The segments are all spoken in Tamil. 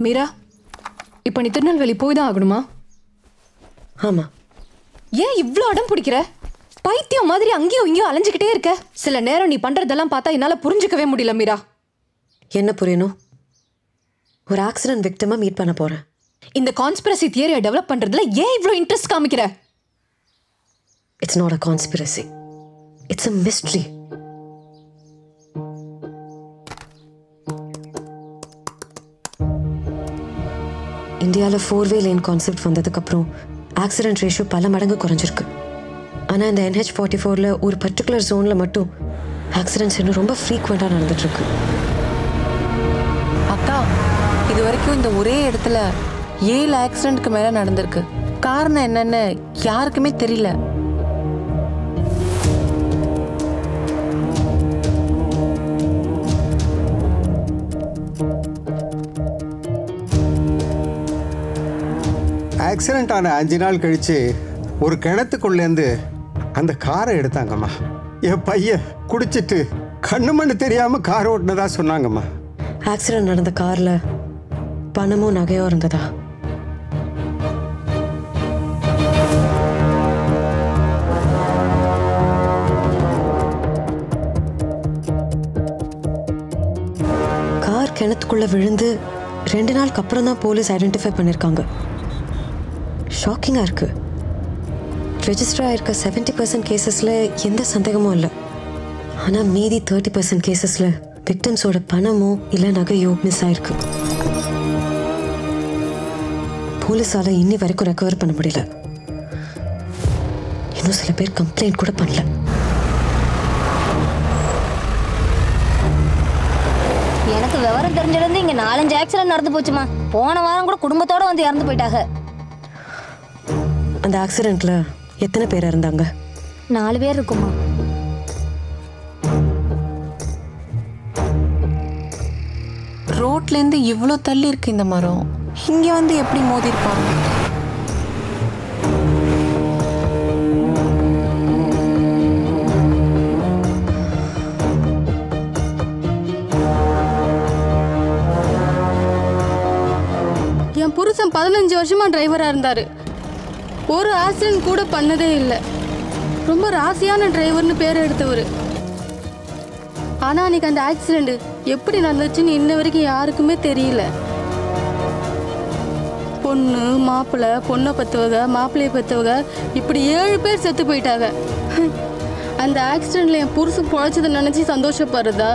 மீரா, இப்போ நீ திருநெல்வேலி போய் தான் ஆகணுமா? ஆமா. ஏன் இவ்வளோ அடம் பிடிக்கிற? பைத்தியம் மாதிரி அங்கேயும் இங்கேயும் அலைஞ்சிக்கிட்டே இருக்க. சில நேரம் நீ பண்றதெல்லாம் பார்த்தா என்னால புரிஞ்சுக்கவே முடியல மீரா. என்ன புரியணும்? ஒரு ஆக்சிடென்ட் விக்டிமா மீட் பண்ண போறேன். இந்த கான்ஸ்பிரசி தியரியை டெவலப் பண்றதுல ஏன் இவ்வளோ இன்ட்ரெஸ்ட் காமிக்கிற? It's not a conspiracy, it's a mystery. இந்தியாவில் 4-way லேன் கான்செப்ட் வந்ததுக்கப்புறம் ஆக்சிடென்ட் ரேஷியோ பல மடங்கு குறைஞ்சிருக்கு. ஆனால் இந்த NH44 ஒரு பர்டிகுலர் ஜோனில் மட்டும் ஆக்சிடென்ட்ஸ் இன்னும் ரொம்ப ஃப்ரீக்வெண்ட்டாக நடந்துட்டுருக்கு. அக்கா, இது வரைக்கும் இந்த ஒரே இடத்துல 7 ஆக்சிடென்ட்க்கு மேலே நடந்திருக்கு. காரணம் என்னன்னு யாருக்குமே தெரியல. ஆக்சிடென்ட் ஆன 5 நாள் கழித்து ஒரு கிணத்துக்குள்ளேருந்து அந்த காரை எடுத்தாங்கம்மா. என் பையன் குடிச்சிட்டு கண்ணு மண்ணு தெரியாமல் கார் ஓட்டினதா சொன்னாங்கம்மா. ஆக்சிடென்ட் நடந்த காரில் பணமும் நகையோ இருந்ததா? கார் கிணத்துக்குள்ள விழுந்து 2 நாளுக்கு அப்புறம் தான் போலீஸ் ஐடென்டிஃபை பண்ணியிருக்காங்க. ஷாக்கிங்காக இருக்கு. ரெஜிஸ்டர் ஆயிருக்க 70% கேசஸில் எந்த சந்தேகமும் இல்லை. ஆனால் மீதி 30% கேசஸில் விக்டிம்ஸோட பணமோ இல்லை நகையோ மிஸ் ஆயிருக்கு. போலீஸால இன்னி வரைக்கும் ரெக்கவர் பண்ண முடியல. இன்னும் சில பேர் கம்ப்ளைண்ட் கூட பண்ணல. எனக்கு விவரம் தெரிஞ்சிருந்து இங்க 4-5 ஆக்சிடென்ட் நடந்து போச்சுமா. போன வாரம் கூட குடும்பத்தோட வந்து இறந்து போயிட்டாங்க. அந்த ஆக்சிடென்ட்ல எத்தனை பேர் இருந்தாங்க? 4 பேர் இருக்குமா. ரோட்லேருந்து இவ்வளோ தள்ளி இருக்கு இந்த மரம். இங்கே வந்து எப்படி மோதி இருப்பாங்க? என் புருஷன் 15 வருஷமா டிரைவரா இருந்தாரு. ஒரு ஆக்சிடென்ட் கூட பண்ணதே இல்லை. ரொம்ப ராசியான டிரைவர்னு பேர் எடுத்தவர். ஆனால் அன்னைக்கு அந்த ஆக்சிடெண்ட் எப்படி நடந்துச்சுன்னு இன்ன வரைக்கும் யாருக்குமே தெரியல. பொண்ணு மாப்பிள்ளை, பொண்ணை பெற்றவங்க, மாப்பிள்ளையை பெற்றவங்க, இப்படி 7 பேர் செத்து போயிட்டாங்க. அந்த ஆக்சிடெண்ட்டில் என் புருஷன் பொழைச்சதை நினச்சி சந்தோஷப்படுறதா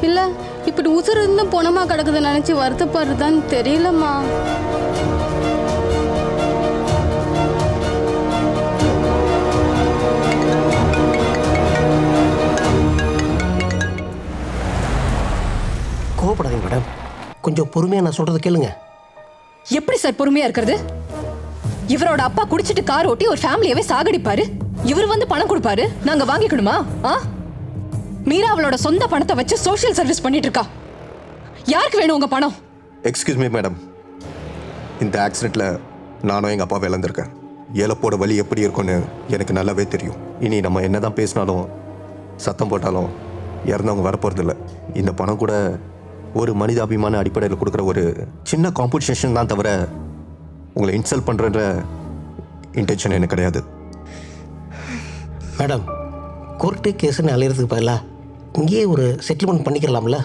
இல்லை இப்படி உசுறு இருந்தும் பொணமா கிடக்குதை நினச்சி வருத்தப்படுறதான்னு தெரியலம்மா. கோவப்படாதீங்க மேடம், கொஞ்சம் பொறுமையாக நான் சொல்கிறத கேளுங்க. எப்படி சார் பொறுமையா இருக்கிறது? இவரோட அப்பா குடிச்சிட்டு கார் ஓட்டி ஒரு ஃபேமிலியவே சாகடிப்பாரு. இவர் வந்து பணம் கொடுப்பாரு, நாங்க வாங்கிக்கணுமா? மீரா அவளோட சொந்த பணத்தை வச்சு சோஷியல் சர்வீஸ் பண்ணிட்டு இருக்கா. யாருக்கு வேணும் உங்க பணம்? எக்ஸ்கியூஸ் மீ மேடம், இந்த ஆக்சிடென்ட்ல நானும் எங்கள் அப்பாவை இழந்திருக்கேன். இழப்போட வலி எப்படி இருக்கும்னு எனக்கு நல்லாவே தெரியும். இனி நம்ம என்னதான் பேசினாலும் சத்தம் போட்டாலும் இறந்தவங்க வரப்போறதில்ல. இந்த பணம் கூட ஒரு மனிதாபிமான அடிப்படையில் கொடுக்குற ஒரு சின்ன காம்பன்சேஷன் தான் தவிர உங்களை இன்சல்ட் பண்ணுற இன்டென்ஷன் எனக்கு கிடையாது. மேடம், கோர்ட்டு கேஸுன்னு அலையிறதுக்கு பதிலாக இங்கேயே ஒரு செட்டில்மெண்ட் பண்ணிக்கலாம்ல.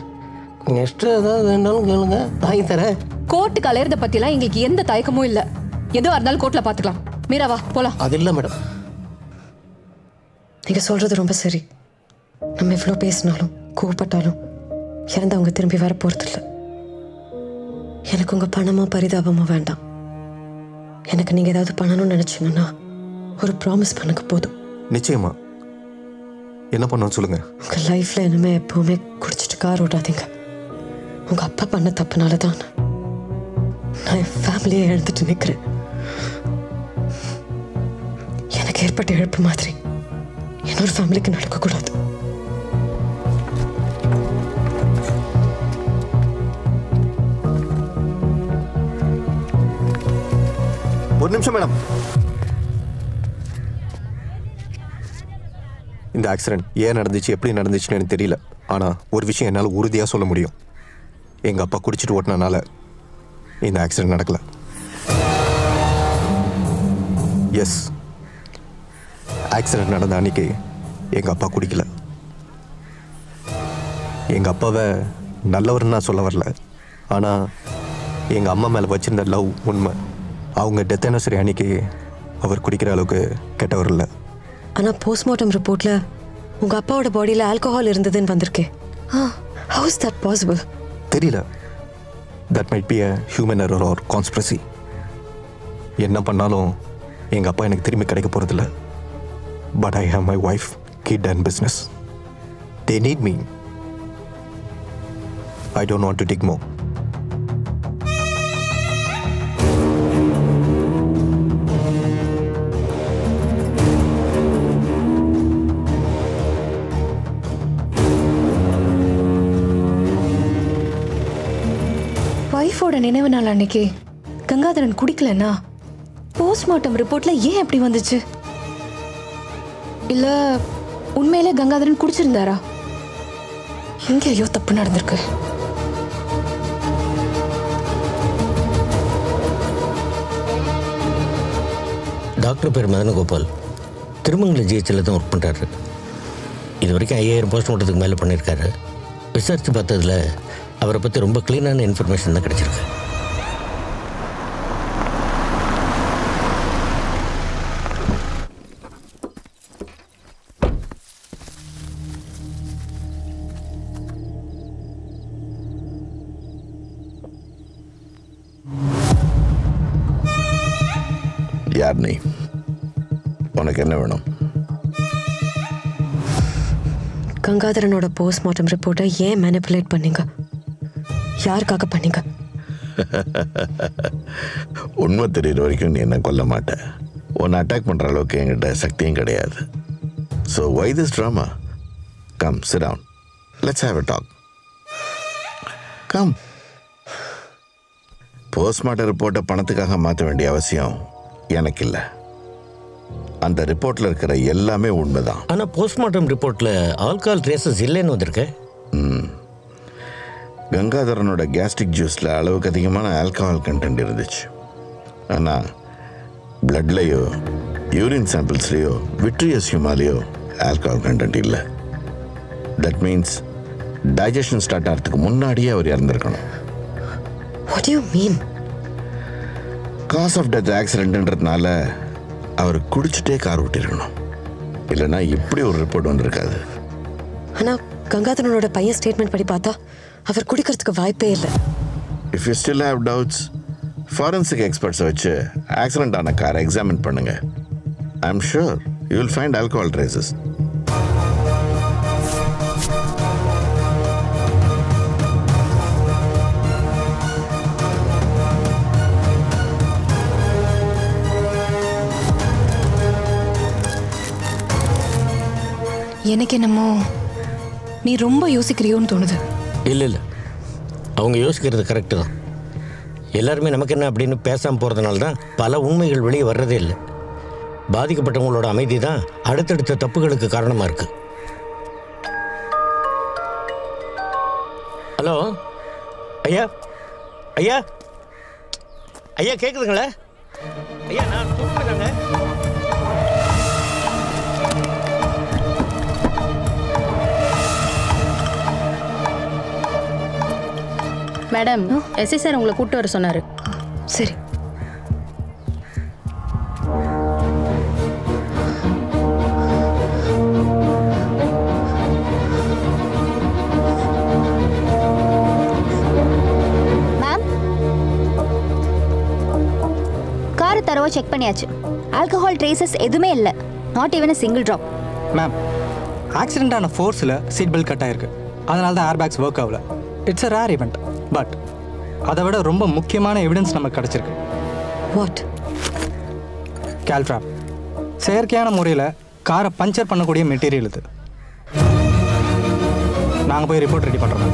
கொஞ்சம் எக்ஸ்ட்ரா ஏதாவது வேணாலும் கேளுங்க, வாங்கி தரேன். கோர்ட்டுக்கு அலையிறத பற்றிலாம் எங்களுக்கு எந்த தயக்கமும் இல்லை. எதுவாக இருந்தாலும் கோர்ட்டில் பார்த்துக்கலாம். மீராவா போகலாம். அது இல்லை மேடம். நீங்கள் சொல்கிறது ரொம்ப சரி. நம்ம எவ்வளோ பேசினாலும் கோவப்பட்டாலும் இறந்தவங்க திரும்பி வர போகிறதில்ல. எனக்கு உங்கள் பணமோ பரிதாபமோ வேண்டாம். எனக்கு நீங்கள் ஏதாவது பண்ணணும்னு நினச்சிங்கன்னா ஒரு ப்ராமிஸ் பண்ணுங்க போதும். நிச்சயமா. என்ன பண்ணணும்னு சொல்லுங்க. உங்கள் லைஃப்பில் இனிமேல் எப்போவுமே குடிச்சிட்டு கார் ஓட்டாதீங்க. உங்கள் அப்பா பண்ண தப்புனால தான் நான் என் ஃபேமிலியை இழந்துட்டு நிற்கிறேன். எனக்கு ஏற்பட்ட இழப்பு மாதிரி இன்னொரு ஃபேமிலிக்கு நடக்கக்கூடாது. ஒரு நிமிஷம் மேடம். இந்த ஆக்சிடென்ட் ஏன் நடந்துச்சு, எப்படி நடந்துச்சுன்னு எனக்கு தெரியல. ஆனால் ஒரு விஷயம் என்னால் உறுதியாக சொல்ல முடியும். எங்கள் அப்பா குடிச்சிட்டு ஓட்டினால இந்த ஆக்சிடென்ட் நடக்கல. எஸ், ஆக்சிடென்ட் நடந்த அன்னைக்கு எங்கள் அப்பா குடிக்கல. எங்கள் அப்பாவை நல்லவர்னு நான் சொல்ல வரல, ஆனால் எங்கள் அம்மா மேலே வச்சிருந்த லவ் உண்மை. அவங்க டெத் ஆனிவர்சரி அன்னைக்கு அவர் குடிக்கிற அளவுக்கு கெட்டவர் இல்லை. ஆனால் போஸ்ட்மார்ட்டம் ரிப்போர்ட்டில் உங்கள் அப்பாவோட பாடியில் ஆல்கஹால் இருந்ததுன்னு வந்திருக்கே. How is that possible? தெரியல. That might be a human error or conspiracy. என்ன பண்ணாலும் எங்கள் அப்பா எனக்கு திரும்பி கிடைக்க போகிறதில்ல. But I have my wife, kid and business. They need me. I don't want to dig more. வைஃபோட நினைவு நாள் அன்னைக்கு கங்காதரன் குடிக்கலன்னா போஸ்ட்மார்ட்டம் ரிப்போர்ட்ல ஏன் அப்படி வந்துச்சு? இல்ல உண்மையிலே கங்காதரன் குடிச்சிருந்தாரா? எங்கேயோ தப்பு நடந்திருக்கு. டாக்டர் பேர் மதனகோபால். திருமங்கலம் ஜிஹெச்சில் தான் ஒர்க் பண்ணுறாரு. இது வரைக்கும் 5000 போஸ்ட்மார்ட்டத்துக்கு மேலே பண்ணியிருக்காரு. விசாரித்து பார்த்ததில் அவரை பற்றி ரொம்ப க்ளீனான இன்ஃபர்மேஷன் தான் கிடச்சிருக்கு. யார் நீ? உனக்கு என்ன வேணும்? கங்காதரனோட போஸ்ட்மார்ட்டம் ரிப்போர்ட்டை ஏன் மேனிப்புலேட் பண்ணீங்க? யாருக்காக பண்ணீங்க? உண்மை தெரியுற வரைக்கும் நீ என்ன கொல்ல மாட்ட. உன்னை அட்டாக் பண்ணுற அளவுக்கு என்கிட்ட சக்தியும் கிடையாது. So why this drama? Come, sit down. Let's have a talk. Come. Postmortem ரிப்போர்ட்டை பணத்துக்காக மாற்ற வேண்டிய அவசியம் எனக்கு இல்லை. அந்த ரிப்போர்ட்டில் இருக்கிற எல்லாமே உண்மைதான். ஆனால் போஸ்ட்மார்ட்டம் ரிப்போர்ட்டில் ஆல்கஹால் ட்ரேசஸ் இல்லைன்னு வந்திருக்கு. கங்காதரனோட கேஸ்ட்ரிக் ஜூஸில் அளவுக்கு அதிகமான ஆல்கஹால் கண்டென்ட் இருந்துச்சு. ஆனால் பிளட்லேயோ யூரின் சாம்பிள்ஸ்லேயோ விட்ரியஸ் ஹியூமாலேயோ ஆல்கஹால் கண்டென்ட் இல்லை. தட் மீன்ஸ் டைஜஷன் ஸ்டார்ட் ஆகிறதுக்கு முன்னாடியே அவர் இறந்துருக்கணும். What do you mean? Cause of death ஆக்சிடென்ட்ன்றதுனால அவர் குடிச்சிட்டே கார் ஓட்டிருக்கணும். இல்லைன்னா இப்படி ஒரு ரிப்போர்ட் வந்திருக்காது. ஆனால் கங்காதரனோட பையன் ஸ்டேட்மெண்ட் படி பார்த்தா அவர் குடிக்கிறதுக்கு வாய்ப்பே இல்லை. If you still have doubts, forensic எக்ஸ்பர்ட்ஸை வச்சு ஆக்சிடென்ட் ஆன காரை எக்ஸாமின் பண்ணுங்க. I am sure you will find alcohol traces. எனக்கு என்னமோ நீ ரொம்ப யோசிக்கிறியோன்னு தோணுது. இல்லை இல்லை, அவங்க யோசிக்கிறது கரெக்டு தான். எல்லாருமே நமக்கு என்ன அப்படின்னு பேசாமல் போகிறதுனால தான் பல உண்மைகள் வெளியே வர்றதே இல்லை. பாதிக்கப்பட்டவங்களோட அமைதி தான் அடுத்தடுத்த தப்புகளுக்கு காரணமாக இருக்கு. ஹலோ ஐயா, ஐயா, ஐயா கேட்குதுங்களா? ஐயா நான் சொல்லுறேங்க. மேடம், எஸ்ஐ சார் உங்களை கூப்பிட்டு வர சொன்னார். சரி. மேம், காரை தரவா செக் பண்ணியாச்சு. ஆல்கஹால் ட்ரேசஸ் எதுவுமே இல்லை. Not even a single drop. Ma'am, accident ஆன ஃபோர்ஸில் சீட் பெல்ட் கட் ஆயிருக்கு. அதனால தான் ஏர் பேக்ஸ் ஒர்க் ஆகல. It's a rare event. But அதை விட ரொம்ப முக்கியமான எவிடன்ஸ் நமக்கு கிடச்சிருக்கு. வாட்? கேல்ட்ராப். செயற்கையான முறையில் காரை பஞ்சர் பண்ணக்கூடிய மெட்டீரியல் இது. நாங்கள் போய் ரிப்போர்ட் ரெடி பண்ணுறோம்.